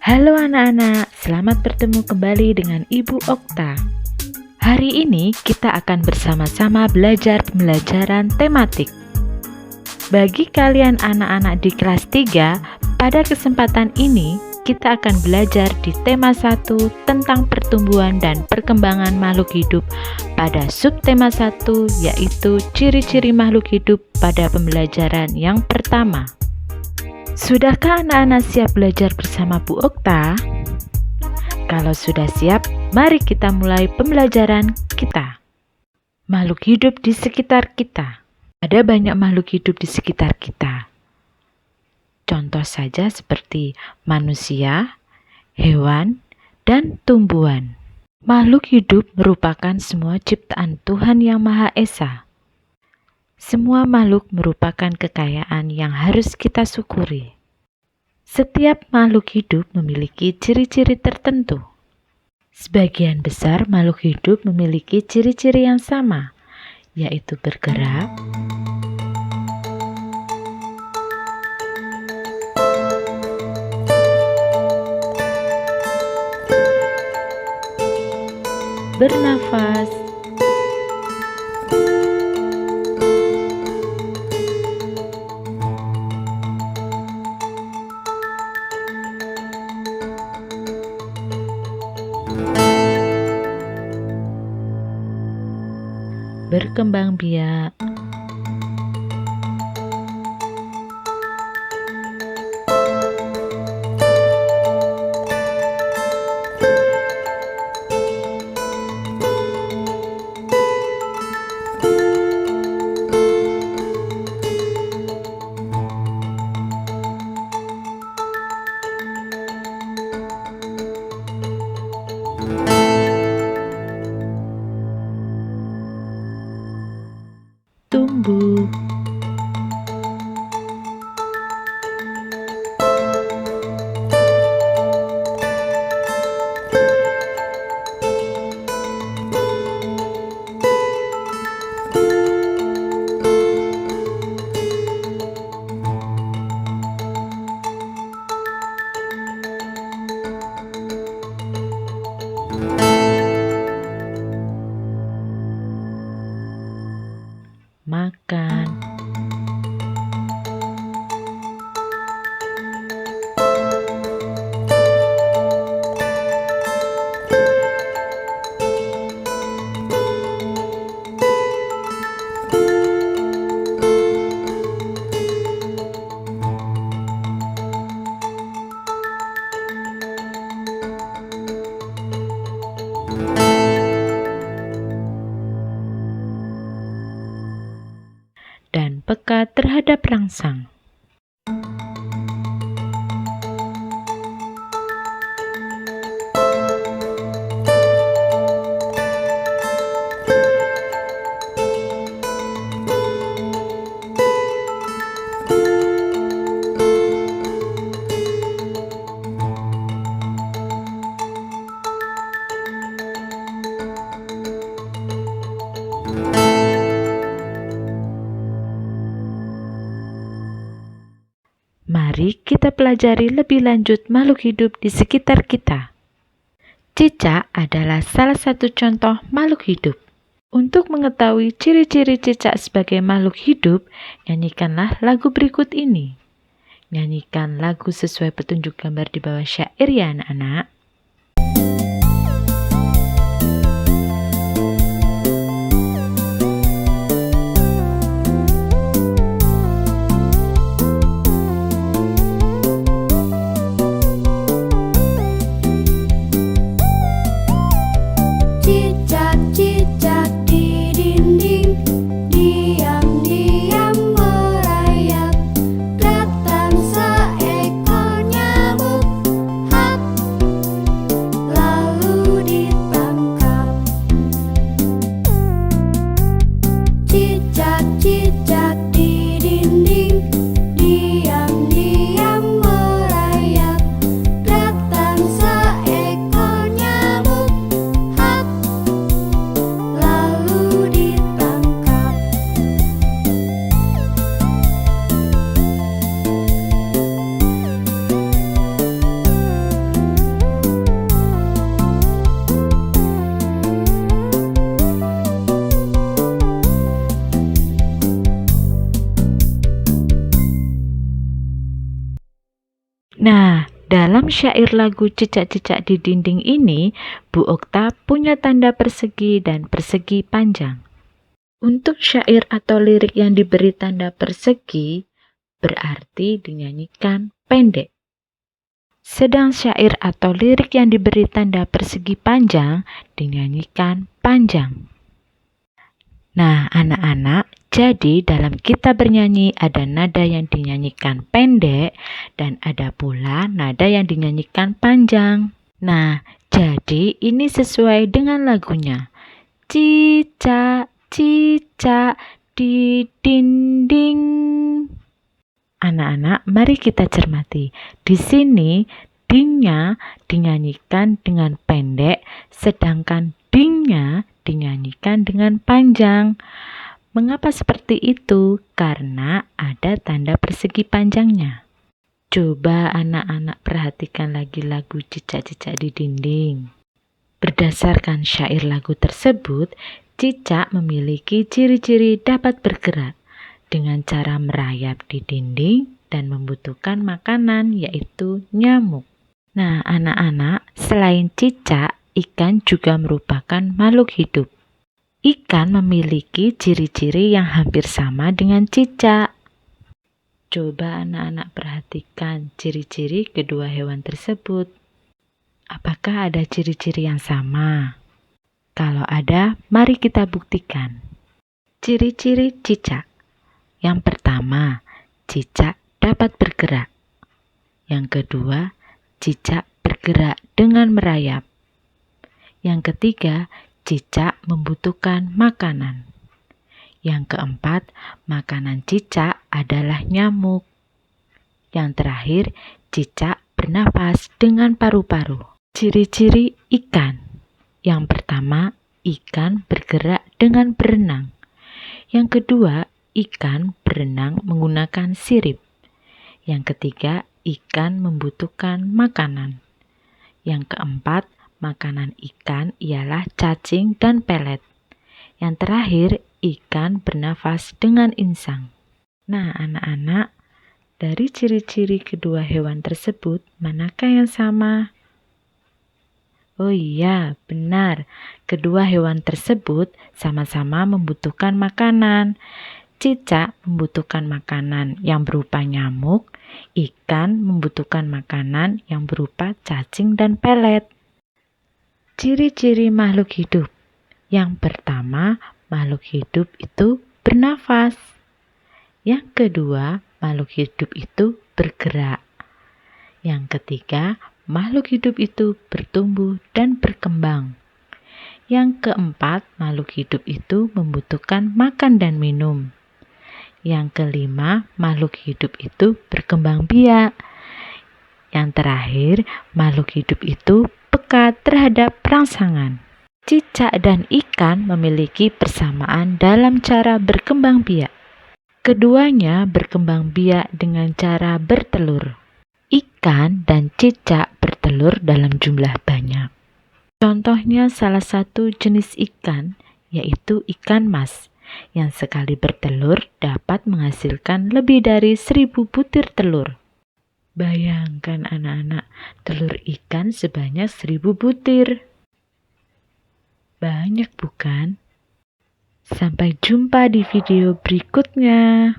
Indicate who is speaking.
Speaker 1: Halo anak-anak, selamat bertemu kembali dengan Ibu Okta. Hari ini kita akan bersama-sama belajar pembelajaran tematik. Bagi kalian anak-anak di kelas 3, pada kesempatan ini kita akan belajar di tema 1 tentang pertumbuhan dan perkembangan makhluk hidup pada subtema 1, yaitu ciri-ciri makhluk hidup pada pembelajaran yang pertama. Sudahkah anak-anak siap belajar bersama Bu Okta? Kalau sudah siap, mari kita mulai pembelajaran kita. Makhluk hidup di sekitar kita. Ada banyak makhluk hidup di sekitar kita. Contoh saja seperti manusia, hewan, dan tumbuhan. Makhluk hidup merupakan semua ciptaan Tuhan Yang Maha Esa. Semua makhluk merupakan kekayaan yang harus kita syukuri. Setiap makhluk hidup memiliki ciri-ciri tertentu. Sebagian besar makhluk hidup memiliki ciri-ciri yang sama, yaitu bergerak, bernafas, berkembang biak, tumbuh, makan, dan peka terhadap rangsang. Mari kita pelajari lebih lanjut makhluk hidup di sekitar kita. Cicak adalah salah satu contoh makhluk hidup. Untuk mengetahui ciri-ciri cicak sebagai makhluk hidup, nyanyikanlah lagu berikut ini. Nyanyikan lagu sesuai petunjuk gambar di bawah syair ya anak-anak.
Speaker 2: Cicak-cicak di dinding, diam-diam merayap. Datang seekor nyamuk, hap,
Speaker 1: dalam syair lagu Cicak-cicak di dinding ini, Bu Okta punya tanda persegi dan persegi panjang. Untuk syair atau lirik yang diberi tanda persegi, berarti dinyanyikan pendek. Sedang syair atau lirik yang diberi tanda persegi panjang, dinyanyikan panjang. Nah, anak-anak, jadi dalam kita bernyanyi ada nada yang dinyanyikan pendek dan ada pula nada yang dinyanyikan panjang. Nah, jadi ini sesuai dengan lagunya. Cicak, cicak di dinding. Anak-anak, mari kita cermati. Di sini dingnya dinyanyikan dengan pendek, sedangkan dingnya dinyanyikan dengan panjang. Mengapa seperti itu? Karena ada tanda persegi panjangnya. Coba anak-anak perhatikan lagi lagu Cicak-cicak di dinding. Berdasarkan syair lagu tersebut, cicak memiliki ciri-ciri dapat bergerak dengan cara merayap di dinding dan membutuhkan makanan, yaitu nyamuk. Nah, anak-anak, selain cicak, ikan juga merupakan makhluk hidup. Ikan memiliki ciri-ciri yang hampir sama dengan cicak. Coba anak-anak perhatikan ciri-ciri kedua hewan tersebut. Apakah ada ciri-ciri yang sama? Kalau ada, mari kita buktikan. Ciri-ciri cicak. Yang pertama, cicak dapat bergerak. Yang kedua, cicak bergerak dengan merayap. Yang ketiga, cicak membutuhkan makanan. Yang keempat, makanan cicak adalah nyamuk. Yang terakhir, cicak bernafas dengan paru-paru. Ciri-ciri ikan. Yang pertama, ikan bergerak dengan berenang. Yang kedua, ikan berenang menggunakan sirip. Yang ketiga, ikan membutuhkan makanan. Yang keempat, makanan ikan ialah cacing dan pelet. Yang terakhir, ikan bernafas dengan insang. Nah, anak-anak, dari ciri-ciri kedua hewan tersebut, manakah yang sama? Oh iya, benar. Kedua hewan tersebut sama-sama membutuhkan makanan. Cicak membutuhkan makanan yang berupa nyamuk, ikan membutuhkan makanan yang berupa cacing dan pelet. Ciri-ciri makhluk hidup. Yang pertama, makhluk hidup itu bernafas. Yang kedua, makhluk hidup itu bergerak. Yang ketiga, makhluk hidup itu bertumbuh dan berkembang. Yang keempat, makhluk hidup itu membutuhkan makan dan minum. Yang kelima, makhluk hidup itu berkembang biak. Yang terakhir, makhluk hidup itu peka terhadap rangsangan. Cicak dan ikan memiliki persamaan dalam cara berkembang biak. Keduanya berkembang biak dengan cara bertelur. Ikan dan cicak bertelur dalam jumlah banyak. Contohnya salah satu jenis ikan, yaitu ikan mas, yang sekali bertelur dapat menghasilkan lebih dari 1000 butir telur. Bayangkan anak-anak, telur ikan sebanyak 1000 butir. Banyak bukan? Sampai jumpa di video berikutnya.